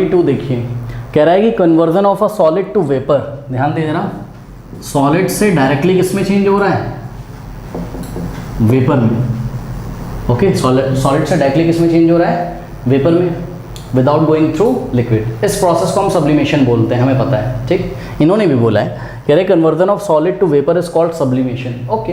2 देखिए, कह रहा है कि conversion of a solid to vapour. ध्यान दे जरा, सॉलिड से डायरेक्टली किस में चेंज हो रहा है? वेपर में। ओके, सॉलिड से डायरेक्टली किस में चेंज हो रहा है? वेपर में, विदाउट गोइंग थ्रू लिक्विड। इस प्रोसेस को हम सब्लिमेशन बोलते हैं, हमें पता है, ठीक। इन्होंने भी बोला है, कह रहे conversion of solid to vapour is called sublimation. Okay,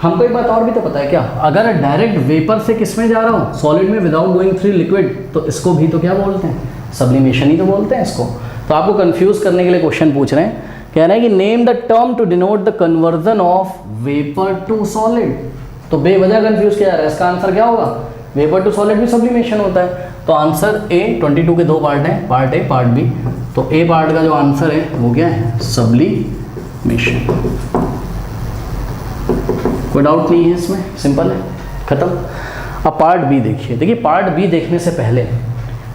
हमको एक बात और भी तो पता है क्या, अगर डायरेक्ट वेपर से किस में जा रहा हूँ? सॉलिड में, विदाउट गोइंग थ्रू लिक्विड, तो इसको भी तो क्या बोलते हैं? सब्लिमेशन ही तो बोलते हैं इसको। तो आपको कंफ्यूज करने के लिए क्वेश्चन पूछ रहे हैं, कह रहे हैं कि name the term to denote the conversion of vapour to solid. तो बेवजह कंफ्यूज किया जा रहा है, इसका आंसर क्या होगा? वेपर टू सॉलिड भी सब्लिमेशन होता है। तो आंसर ए, 22 के 2 पार्ट हैं, पार्ट ए पार्ट बी। तो ए पार्ट का जो आंसर है वो क्या है? सब्लिमेशन। कोई डाउट नहीं है इसमें, सिंपल है, खत्म। अब पार्ट बी देखिए। देखिए पार्ट बी देखने से पहले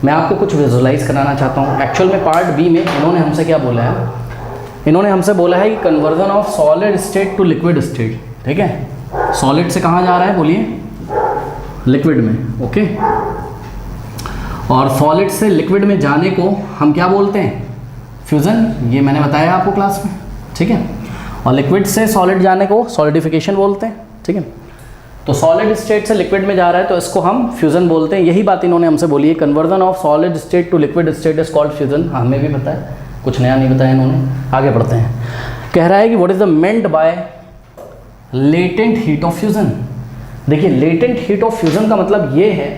मैं आपको कुछ विजुअलाइज कराना चाहता हूँ। एक्चुअल में पार्ट बी में इन्होंने हमसे क्या बोला है? इन्होंने हमसे बोला है कि conversion of solid state to liquid state, ठीक है। सॉलिड से कहाँ जा रहा है बोलिए? लिक्विड में, ओके। और सॉलिड से लिक्विड में जाने को हम क्या बोलते हैं? फ्यूजन। ये मैंने बताया आपको क्लास में, ठीक है। और लिक्विड से सॉलिड जाने को सॉलिडिफिकेशन बोलते हैं, ठीक है। तो सॉलिड स्टेट से लिक्विड में जा रहा है तो इसको हम फ्यूजन बोलते हैं। यही बात इन्होंने हमसे बोली है, conversion of solid state to liquid state is called fusion. हमें भी पता है, कुछ नया नहीं बताया इन्होंने। आगे बढ़ते हैं, कह रहा है कि what is the meant by latent heat of fusion. देखिए लेटेंट हीट ऑफ फ्यूजन का मतलब ये है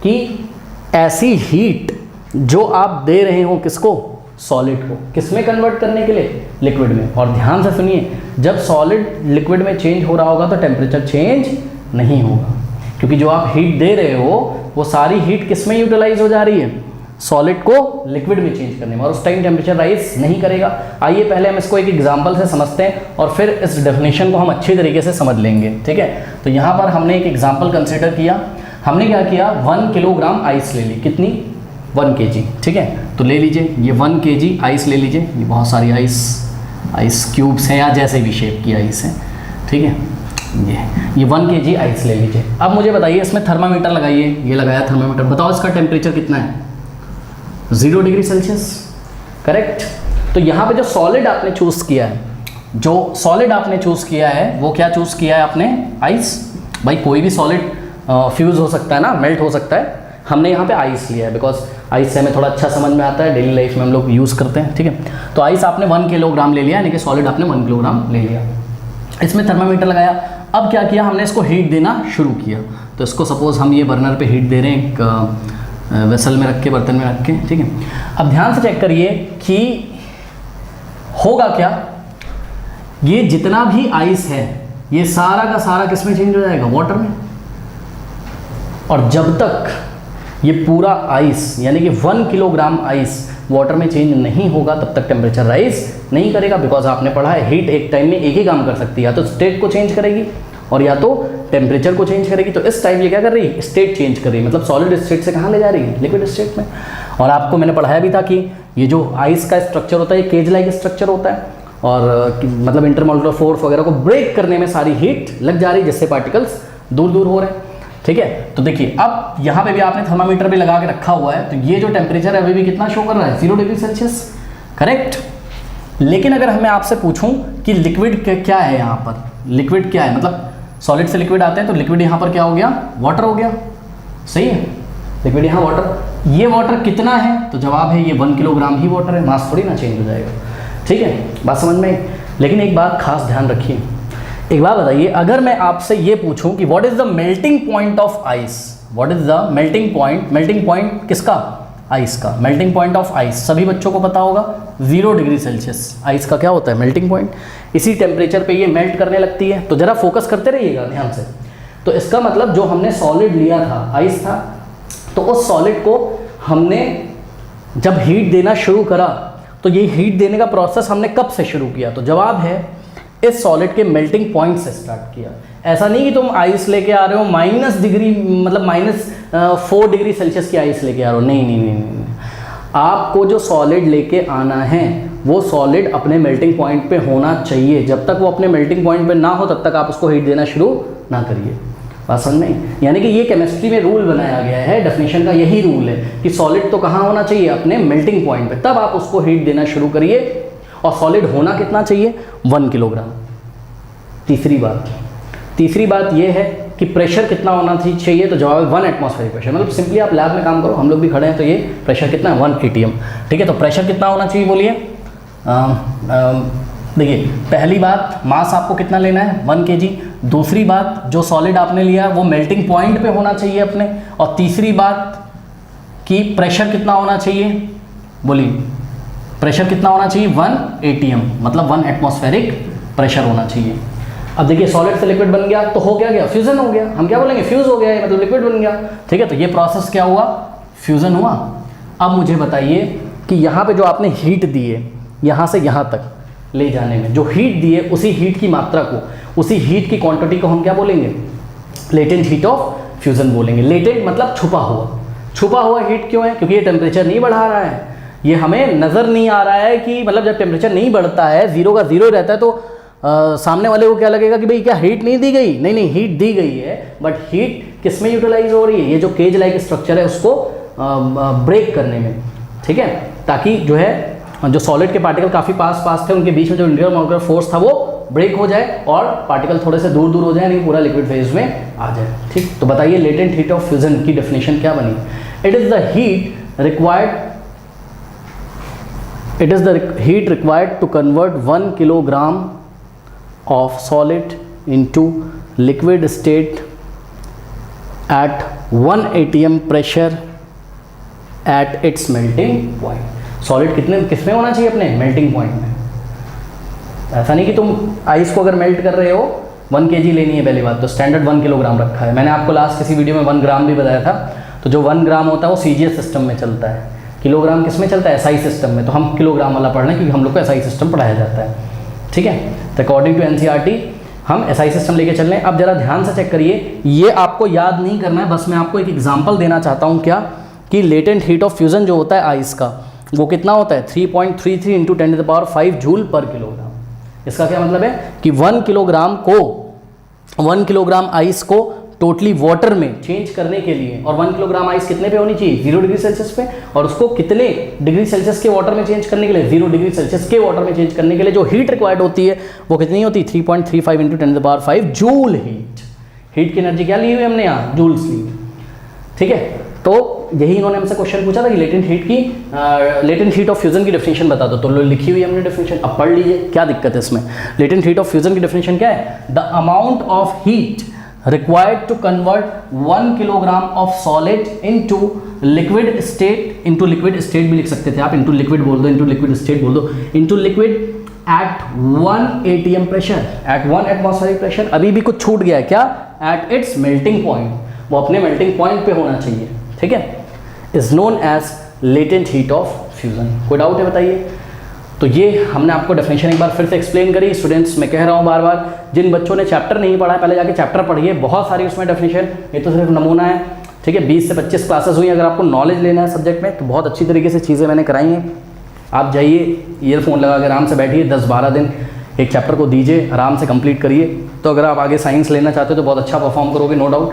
कि ऐसी हीट जो आप दे रहे हो किसको? सॉलिड को। किस में कन्वर्ट करने के लिए? लिक्विड में। और ध्यान से सुनिए, जब सॉलिड लिक्विड में चेंज हो रहा होगा तो टेम्परेचर चेंज नहीं होगा, क्योंकि जो आप हीट दे रहे हो वो सारी हीट किस में यूटिलाइज हो जा रही है? सॉलिड को लिक्विड में चेंज करने में, और उस टाइम टेम्परेचर राइज नहीं करेगा। आइए पहले हम इसको एक एग्जांपल से समझते हैं और फिर इस डेफिनेशन को हम अच्छी तरीके से समझ लेंगे, ठीक है। तो यहाँ पर हमने एक एग्जांपल कंसिडर किया। हमने क्या किया? 1 किलोग्राम आइस ले ली। कितनी? 1 kg, ठीक है। तो ले लीजिए ये 1 kg आइस ले लीजिए। ये बहुत सारी आइस क्यूब्स हैं या जैसे भी शेप की आइस है, ठीक है। ये 1 kg आइस ले लीजिए। अब मुझे बताइए, इसमें थर्मामीटर लगाइए। ये लगाया थर्मामीटर, बताओ इसका टेम्परेचर कितना है? 0 डिग्री सेल्सियस, करेक्ट। तो यहाँ पे जो सॉलिड आपने चूज़ किया है, वो क्या चूज़ किया है आपने? आइस। भाई कोई भी सॉलिड फ्यूज़ हो सकता है ना, मेल्ट हो सकता है। हमने यहाँ पे आइस लिया है बिकॉज आइस से हमें थोड़ा अच्छा समझ में आता है, डेली लाइफ में हम लोग यूज़ करते हैं, ठीक है। तो आइस आपने 1 किलोग्राम ले लिया, यानी कि सॉलिड आपने 1 किलोग्राम ले लिया। इसमें थर्मामीटर लगाया। अब क्या किया हमने? इसको हीट देना शुरू किया। तो इसको सपोज हम ये बर्नर पे हीट दे रहे हैं, एक वेसल में रख के, बर्तन में रख के, ठीक है। अब ध्यान से चेक करिए कि होगा क्या। ये जितना भी आइस है ये सारा का सारा किस में चेंज हो जाएगा? वाटर में। और जब तक ये पूरा आइस यानी कि 1 किलोग्राम आइस वाटर में चेंज नहीं होगा तब तक टेम्परेचर राइज नहीं करेगा। बिकॉज आपने पढ़ा है हीट एक टाइम में एक ही काम कर सकती है, या तो स्टेट को चेंज करेगी और या तो टेम्परेचर को चेंज करेगी। तो इस टाइम ये क्या कर रही है? स्टेट चेंज कर रही है, मतलब सॉलिड स्टेट से कहाँ ले जा रही है? लिक्विड स्टेट में। और आपको मैंने पढ़ाया भी था कि ये जो आइस का स्ट्रक्चर होता है ये केज लाइक स्ट्रक्चर होता है, और मतलब इंटरमोलुलर फोर्स वगैरह को ब्रेक करने में सारी हीट लग जा रही है, जिससे पार्टिकल्स दूर दूर हो रहे हैं, ठीक है। तो देखिए अब यहाँ पे भी आपने थर्मामीटर भी लगा के रखा हुआ है, तो ये जो टेम्परेचर है अभी भी कितना शो कर रहा है? 0 डिग्री सेल्सियस, करेक्ट। लेकिन अगर मैं आपसे पूछूं कि लिक्विड क्या है, यहाँ पर लिक्विड क्या है, मतलब सॉलिड से लिक्विड आते हैं, तो लिक्विड यहाँ पर क्या हो गया? वाटर हो गया, सही है। लिक्विड यहाँ वाटर, ये वाटर कितना है? तो जवाब है ये 1 किलोग्राम ही वाटर है, मास थोड़ी ना चेंज हो जाएगा, ठीक है। बात समझ में। लेकिन एक बात खास ध्यान रखिए, एक बात बताइए, अगर मैं आपसे ये पूछूं कि what is the melting point of ice, what is the melting point किसका? आइस का। मेल्टिंग पॉइंट ऑफ आइस सभी बच्चों को पता होगा, 0 डिग्री सेल्सियस आइस का क्या होता है? Melting point. इसी टेम्परेचर पे ये मेल्ट करने लगती है। तो जरा फोकस करते रहिएगा ध्यान से। तो इसका मतलब जो हमने सॉलिड लिया था, आइस था, तो उस सॉलिड को हमने जब हीट देना शुरू करा, तो ये हीट देने का प्रोसेस हमने कब से शुरू किया? तो जवाब है इस सॉलिड के मेल्टिंग पॉइंट से स्टार्ट किया। ऐसा नहीं कि तुम आइस लेके आ रहे हो -4 डिग्री सेल्सियस की आइस लेके आ रहे हो, नहीं। आपको जो सॉलिड लेके आना है वो सॉलिड अपने मेल्टिंग पॉइंट पे होना चाहिए। जब तक वो अपने मेल्टिंग पॉइंट पे ना हो तब तक आप उसको हीट देना शुरू ना करिए। बात समझ में? यानी कि ये केमिस्ट्री में रूल बनाया गया है, डेफिनेशन का यही रूल है कि सॉलिड तो कहाँ होना चाहिए, अपने मेल्टिंग पॉइंट पे, तब आप उसको हीट देना शुरू करिए। और सॉलिड होना कितना चाहिए, 1 किलोग्राम। तीसरी बात ये है कि प्रेशर कितना होना चाहिए, तो जवाब है 1 एटमॉस्फेरिक प्रेशर। मतलब सिंपली आप लैब में काम करो, हम लोग भी खड़े हैं, तो ये प्रेशर कितना है, 1 atm। ठीक है, तो प्रेशर कितना होना चाहिए बोलिए। देखिए, पहली बात मास आपको कितना लेना है, 1 kg। दूसरी बात जो सॉलिड आपने लिया है वो मेल्टिंग पॉइंट पे होना चाहिए अपने। और तीसरी बात कि प्रेशर कितना होना चाहिए, बोलिए प्रेशर कितना होना चाहिए, 1 atm, मतलब 1 एटमॉस्फेरिक प्रेशर होना चाहिए। अब देखिए सॉलिड से लिक्विड बन गया तो हो गया फ्यूजन हो गया, हम क्या बोलेंगे, फ्यूज हो गया, मतलब लिक्विड बन गया। ठीक है, तो ये प्रोसेस क्या हुआ, फ्यूजन हुआ। अब मुझे बताइए कि यहाँ पे जो आपने हीट दी है यहाँ से यहाँ तक ले जाने में जो हीट दी है, उसी हीट की मात्रा को, उसी हीट की क्वांटिटी को हम क्या बोलेंगे, लेटेंट हीट ऑफ फ्यूजन बोलेंगे। लेटेंट मतलब छुपा हुआ हीट क्यों है, क्योंकि ये टेम्परेचर नहीं बढ़ा रहा है, ये हमें नज़र नहीं आ रहा है कि मतलब जब टेम्परेचर नहीं बढ़ता है, जीरो का जीरो रहता है, तो सामने वाले को क्या लगेगा कि भाई क्या हीट नहीं दी गई, नहीं हीट दी गई है, बट हीट किस में यूटिलाइज हो रही है, ये जो केज लाइक स्ट्रक्चर है उसको ब्रेक करने में। ठीक है, ताकि जो है जो सॉलिड के पार्टिकल काफ़ी पास थे, उनके बीच में जो इंटीरियर मॉलिक्यूलर फोर्स था वो ब्रेक हो जाए और पार्टिकल थोड़े से दूर हो जाए, नहीं पूरा लिक्विड फेज में आ जाए। ठीक, तो बताइए लेटेंट हीट ऑफ फ्यूजन की डेफिनेशन क्या बनी, it is the heat required to convert 1 kilogram of solid into liquid state at 1 atm pressure at its melting point। Solid किसमें होना चाहिए, अपने मेल्टिंग पॉइंट में। ऐसा नहीं कि तुम आइस को अगर मेल्ट कर रहे हो 1 kg लेनी है, पहली बात तो स्टैंडर्ड 1 किलोग्राम रखा है। मैंने आपको लास्ट किसी वीडियो में 1 ग्राम भी बताया था, तो जो 1 ग्राम होता है वो CGS सिस्टम में चलता है, किलोग्राम किस में चलता है, SI सिस्टम में। तो हम किलोग्राम वाला पढ़ रहे हैं क्योंकि हम लोग को SI सिस्टम पढ़ाया जाता है। ठीक है, तो अकॉर्डिंग टू NCERT हम SI सिस्टम लेके चल रहे हैं। अब जरा ध्यान से चेक करिए, ये आपको याद नहीं करना है, बस मैं आपको एक एग्जांपल देना चाहता हूँ क्या, कि लेटेंट हीट ऑफ फ्यूजन जो होता है आइस का, वो कितना होता है, 3.33 × 10⁵ जूल पर किलोग्राम। इसका क्या मतलब है कि 1 किलोग्राम आइस को टोटली वाटर में चेंज करने के लिए, और 1 किलोग्राम आइस कितने पे होनी चाहिए, 0 डिग्री सेल्सियस पे, और उसको कितने डिग्री सेल्सियस के वाटर में चेंज करने के लिए, 0 डिग्री सेल्सियस के वाटर में चेंज करने के लिए जो हीट रिक्वायर्ड होती है वो कितनी होती है, 3.35 × 10⁵ जूल हीट की एनर्जी क्या ली हुई हमने यहाँ, जूल्स ली। ठीक है, तो यही इन्होंने हमसे क्वेश्चन पूछा था कि लेटेंट हीट ऑफ फ्यूजन की डेफिनेशन बता दो, तो लिखी हुई हमने डेफिनेशन, अब पढ़ लीजिए क्या दिक्कत है इसमें। लेटेंट हीट ऑफ फ्यूजन की डेफिनेशन क्या है, the amount of heat required to convert 1 kilogram of solid into liquid state, into liquid state भी लिख सकते थे आप, into liquid बोल दो, into liquid state बोल दो, into liquid at 1 atm pressure, at 1 atmospheric pressure। अभी भी कुछ छूट गया है क्या, at its melting point, वो अपने melting point पे होना चाहिए। ठीक है, is known as latent heat of fusion। कोई डाउट है बताइए। तो ये हमने आपको डेफिनेशन एक बार फिर से एक्सप्लेन करी। स्टूडेंट्स, मैं कह रहा हूँ बार बार, जिन बच्चों ने चैप्टर नहीं पढ़ा है पहले जाके चैप्टर पढ़िए, बहुत सारी उसमें डेफिनेशन, ये तो सिर्फ नमूना है। ठीक है, 20 से 25 क्लासेस हुई, अगर आपको नॉलेज लेना है सब्जेक्ट में तो बहुत अच्छी तरीके से चीज़ें मैंने कराई हैं। आप जाइए, ईयरफोन लगा के आराम से बैठिए, 10-12 दिन एक चैप्टर को दीजिए, आराम से कंप्लीट करिए। तो अगर आप आगे साइंस लेना चाहते हो तो बहुत अच्छा परफॉर्म करोगे, नो डाउट।